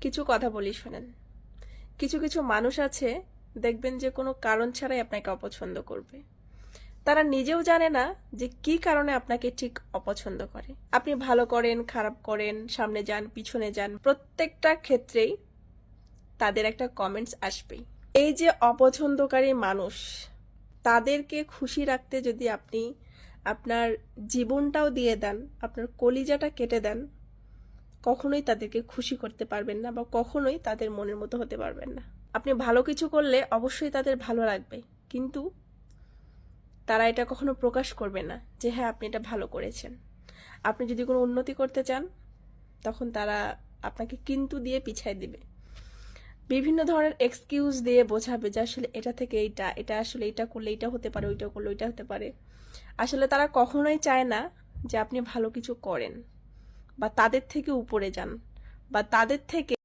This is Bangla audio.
কিছু কথা বলি শোনেন। কিছু কিছু মানুষ আছে, দেখবেন যে কোনো কারণ ছাড়াই আপনাকে অপছন্দ করবে। তারা নিজেও জানে না যে কি কারণে আপনাকে ঠিক অপছন্দ করে। আপনি ভালো করেন, খারাপ করেন, সামনে যান, পিছনে যান, প্রত্যেকটা ক্ষেত্রেই তাদের একটা কমেন্টস আসবেই। এই যে অপছন্দকারী মানুষ, তাদেরকে খুশি রাখতে যদি আপনি আপনার জীবনটাও দিয়ে দেন, আপনার কলিজাটা কেটে দেন, কখনোই তাদেরকে খুশি করতে পারবেন না বা কখনোই তাদের মনের মতো হতে পারবেন না। আপনি ভালো কিছু করলে অবশ্যই তাদের ভালো লাগবে, কিন্তু তারা এটা কখনো প্রকাশ করবে না যে হ্যাঁ আপনি এটা ভালো করেছেন। আপনি যদি কোনো উন্নতি করতে চান, তখন তারা আপনাকে কিন্তু দিয়ে পিছায় দিবে, বিভিন্ন ধরনের এক্সকিউজ দিয়ে বোঝাবে যে আসলে এটা থেকে এইটা, এটা আসলে এটা করলে এটা হতে পারে, ওইটা করলে ওইটা হতে পারে। আসলে তারা কখনোই চায় না যে আপনি ভালো কিছু করেন বা তাদের থেকে উপরে যান বা তাদের থেকে